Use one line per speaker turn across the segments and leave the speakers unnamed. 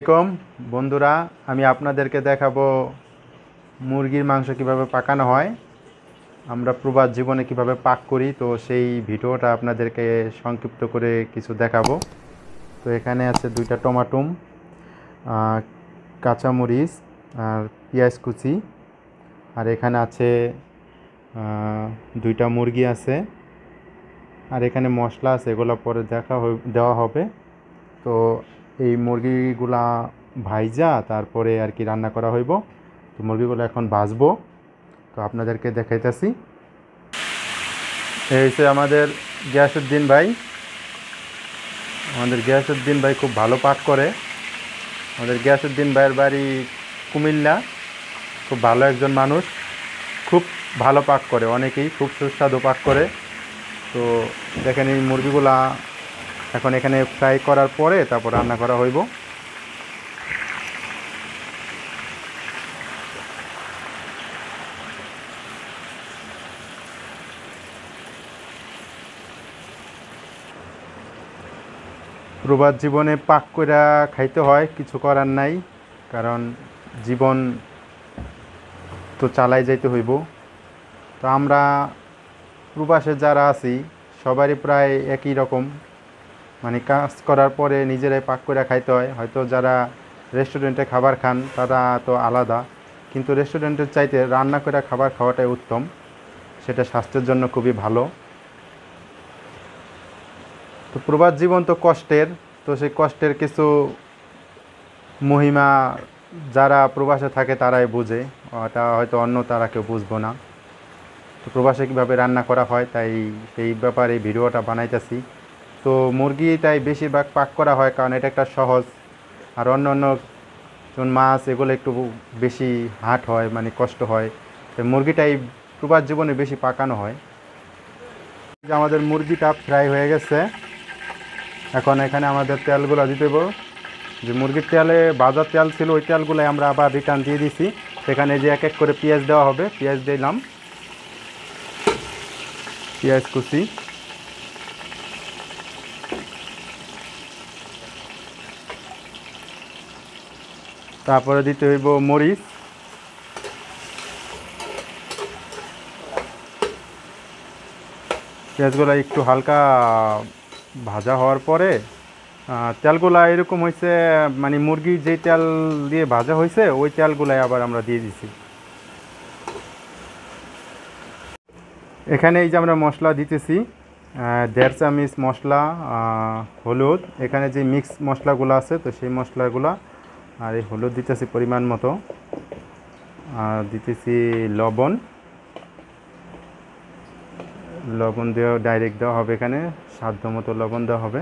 কম বন্ধুরা, আমি আপনাদেরকে দেখাবো মুরগির মাংস কিভাবে পাকানো হয়। আমরা প্রবাস জীবনে কিভাবে পাক করি, তো সেই ভিডিওটা আপনাদেরকে সংক্ষিপ্ত করে কিছু দেখাবো। তো এখানে আছে 2টা টমাটো, কাঁচামরিচ আর পেঁয়াজ কুচি, আর এখানে আছে 2টা মুরগি আছে, আর এখানে মশলা আছে, এগুলো পরে দেওয়া হবে। তো এই মুরগিগুলা ভাইজা তারপরে আর কি রান্না করা হইব। তো মুরগিগুলো এখন ভাজবো, তো আপনাদেরকে দেখাইতেছি। এই হচ্ছে আমাদের গিয়াসউদ্দিন ভাই। আমাদের গিয়াসউদ্দিন ভাই খুব ভালো পাক করে। আমাদের গিয়াসউদ্দিন ভাইয়ের বাড়ি কুমিল্লা। খুব ভালো একজন মানুষ, খুব ভালো পাক করে, অনেকেই খুব সুস্বাদু পাক করে। তো দেখেন এই মুরগিগুলা এখন এখানে ফ্রাই করার পরে তারপর রান্না করা হইব। প্রবাস জীবনে পাক কইরা খাইতে হয়, কিছু করার নাই, কারণ জীবন তো চালাই যাইতে হইব। তো আমরা প্রবাসে যারা আছি সবারই প্রায় একই রকম, মানে কাজ করার পরে নিজেরাই পাক করে খাইতে হয়। হয়তো যারা রেস্টুরেন্টে খাবার খান তারা তো আলাদা, কিন্তু রেস্টুরেন্টের চাইতে রান্না করে খাবার খাওয়াটাই উত্তম, সেটা স্বাস্থ্যের জন্য খুবই ভালো। তো প্রবাস জীবন তো কষ্টের, তো সেই কষ্টের কিছু মহিমা যারা প্রবাসে থাকে তারাই বুঝে, ওটা হয়তো অন্য তারা কেউ বুঝবো না। তো প্রবাসে কীভাবে রান্না করা হয় তাই সেই ব্যাপারে ভিডিওটা বানাইতেছি। তো মুরগিটাই বেশিরভাগ পাক করা হয়, কারণ এটা একটা সহজ। আর অন্য অন্য যেমন মাছ এগুলো একটু বেশি হার্ড হয়, মানে কষ্ট হয়। তো মুরগিটাই প্রবাস জীবনে বেশি পাকানো হয়। আমাদের মুরগিটা ফ্রাই হয়ে গেছে, এখন এখানে আমাদের তেলগুলো দিতে দেবো। যে মুরগির তেলে ভাজা তেল ছিল, ওই তেলগুলোই আমরা আবার রিটার্ন দিয়ে দিছি। সেখানে যে এক এক করে পেঁয়াজ দেওয়া হবে, পেঁয়াজ দিলাম, পেঁয়াজ কুচি, তারপরে দিতে হইব মরিচ, পেঁয়াজগুলো একটু হালকা ভাজা হওয়ার পরে তেলগুলা এরকম হয়েছে, মানে মুরগি যেই তেল দিয়ে ভাজা হয়েছে ওই তেলগুলাই আবার আমরা দিয়ে দিছি। এখানে এই যে আমরা মশলা দিতেছি, 1.5 চামচ মশলা, হলুদ, এখানে যে মিক্স মশলাগুলো আছে তো সেই মশলাগুলো, আর এই হলুদ দিতেছি পরিমাণ মতো, আর দিতেছি লবণ। লবণ দেওয়া ডাইরেক্ট দেওয়া হবে, এখানে সাধ্য মতো লবণ দেওয়া হবে।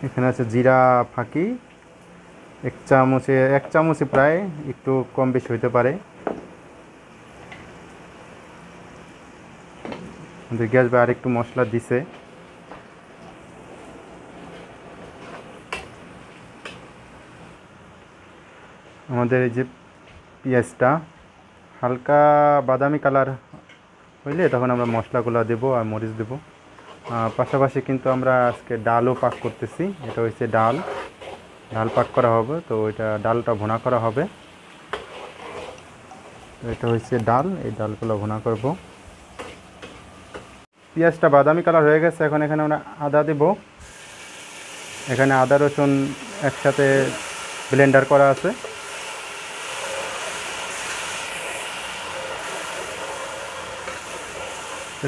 এখানে আছে জিরা ফাঁকি 1 চামচে প্রায়, একটু কম বেশি হইতে পারে। গ্যাস বা আরেকটু মশলা দিছে। আমাদের এই যে পেঁয়াজটা হালকা বাদামি কালার হইলে তখন আমরা মশলাগুলো দেবো আর মরিচ দেবো। পাশাপাশি কিন্তু আমরা আজকে ডালও পাক করতেছি। এটা হচ্ছে ডাল পাক করা হবে, তো ওইটা ডালটা ভুনা করা হবে। তো এটা হচ্ছে ডাল, এই ডালগুলো ভুনা করব। পেঁয়াজটা বাদামি কালার হয়ে গেছে, এখন এখানে আমরা আদা দেব। এখানে আদা রসুন একসাথে ব্লেন্ডার করা আছে।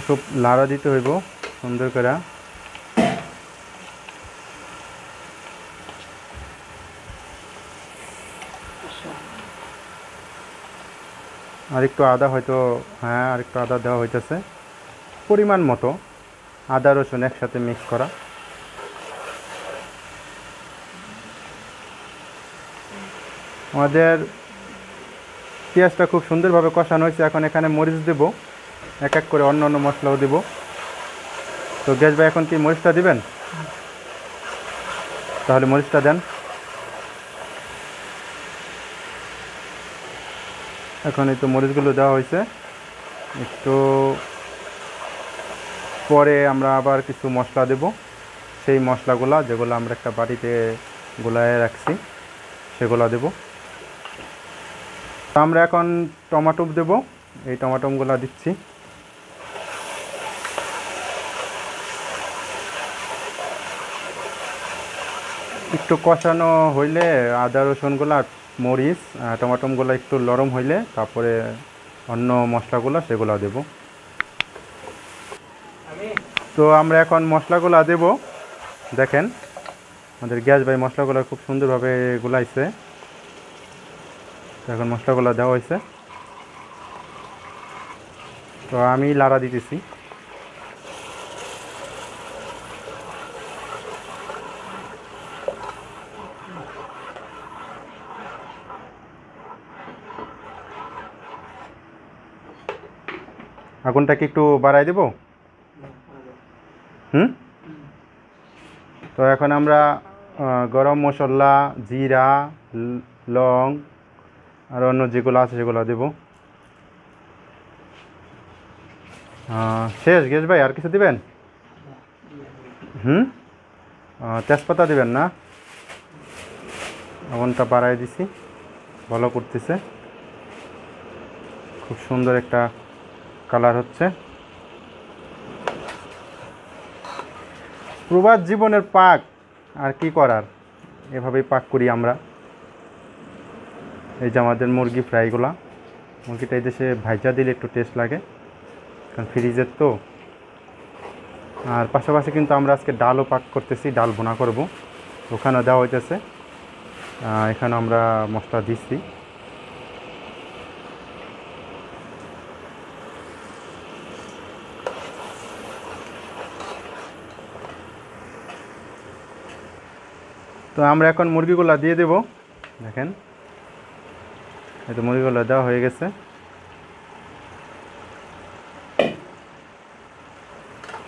খুব লাড়া দিতে হইব সুন্দর করে। আরেকটু আদা হয়তো, হ্যাঁ আরেকটু আদা দেওয়া হইতেছে পরিমাণ মতো। আদা রসুন একসাথে মিক্স করা। আমাদের পেঁয়াজটা খুব সুন্দরভাবে কষানো হয়েছে, এখন এখানে মরিচ দেব, এক এক করে অন্য অন্য মশলাও দেব। তো গ্যাস ভাই এখন কি মরিচটা দিবেন? তাহলে মরিচটা দেন। এখন এই তো মরিচগুলো দেওয়া হয়েছে। একটু পরে আমরা আবার কিছু মশলা দেব, সেই মশলাগুলো যেগুলো আমরা একটা বাটিতে গোলায় রাখছি সেগুলো দেব। তো আমরা এখন টমেটো দেব, এই টমেটোগুলো দিচ্ছি। একটু কষানো হইলে আদা রসুনগুলো, মরিচ, টমেটোগুলো একটু নরম হইলে তারপরে অন্য মশলাগুলো সেগুলো দেব। তো আমরা এখন মশলাগুলো দেব। দেখেন আমাদের গ্যাস ভাই মশলাগুলো খুব সুন্দরভাবে গুলাইছে। এখন মশলাগুলো দেওয়া হয়েছে, তো আমি লাড়া দিতেছি। আগুনটা কি একটু বাড়াই দেব? তো এখন আমরা গরম মশলা, জিরা, লং আর অন্য যেগুলো আছে সেগুলো দেব। শেষ গ্যাস ভাই, আর কিছু দিবেন? তেজপাতা দিবেন না? আগুনটা বাড়াই দিছি, ভালো করতেছে, খুব সুন্দর একটা কালার হচ্ছে। প্রবাস জীবনের পাক, আর কি করার, এভাবেই পাক করি আমরা। এই যে আমাদের মুরগি ফ্রাইগুলা, মুরগিটা এই দেশে ভাইজা দিলে একটু টেস্ট লাগে, কারণ ফ্রিজের তো। আর পাশাপাশি কিন্তু আমরা আজকে ডালও পাক করতেছি, ডাল ভুনা করব, ওখানেও দেওয়া হইতেছে। এখানে আমরা মশলা দিচ্ছি। তো আমরা এখন মুরগিগুলা দিয়ে দেব। দেখেন এই তো মুরগিগুলো দেওয়া হয়ে গেছে।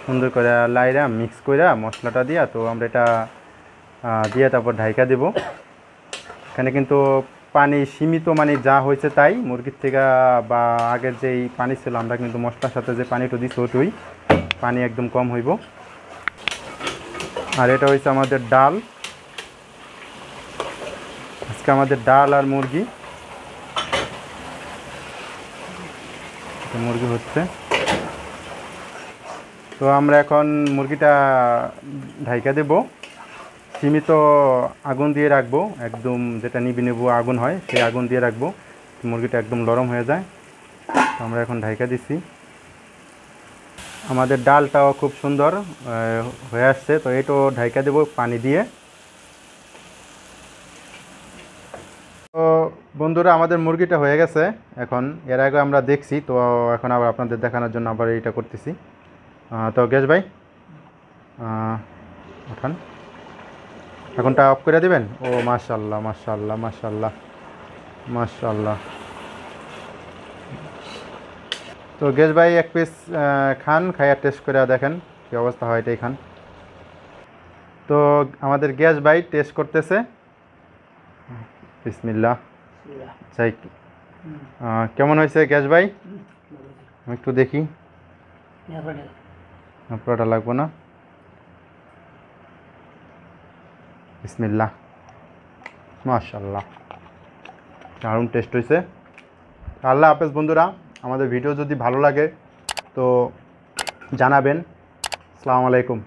সুন্দর করে লাইরা মিক্স কইরা মশলাটা দিয়া, তো আমরা এটা দিয়ে তারপর ঢাইকা দেব। এখানে কিন্তু পানি সীমিত, মানে যা হয়েছে তাই মুরগির থেকে, বা আগের যেই পানি ছিল আমরা কিন্তু মশলার সাথে যে পানিটা দিচ্ছি ওইটুই পানি, একদম কম হইব। আর এটা হচ্ছে আমাদের ডাল, আজকে আমাদের ডাল আর মুরগি হচ্ছে। তো আমরা এখন মুরগিটা ঢাইকা দেব, সীমিত আগুন দিয়ে রাখবো, একদম যেটা নিবি নেবু আগুন হয় সেই আগুন দিয়ে রাখবো, মুরগিটা একদম নরম হয়ে যায়। আমরা এখন ঢাইকা দিচ্ছি। আমাদের ডালটাও খুব সুন্দর হয়ে আসছে, তো এটাও ঢাইকা দেব পানি দিয়ে। তো বন্ধুরা আমাদের মুরগিটা হয়ে গেছে এখন, এর আগে আমরা দেখছি, তো এখন আবার আপনাদের দেখানোর জন্য আবার এইটা করতেছি। তো গ্যাস ভাই ওঠান, এখনটা অফ করে দিবেন। ও মাশাআল্লাহ মাশাআল্লাহ মাশাআল্লাহ মাশাআল্লাহ। তো গ্যাস ভাই এক পিস খান, খাইয়া টেস্ট করে দেখেন কী অবস্থা হয়, এটাই খান। তো আমাদের গ্যাস ভাই টেস্ট করতেছে, বিসমিল্লাহ। চাই কেমন হয়েছে গ্যাস ভাই? আমি একটু দেখি, পুরোটা লাগবো না। বিসমিল্লাহ, মাশাআল্লাহ, দারুণ টেস্ট হয়েছে। আল্লাহ হাফেজ বন্ধুরা, আমাদের ভিডিও যদি ভালো লাগে তো জানাবেন। আসসালামু আলাইকুম।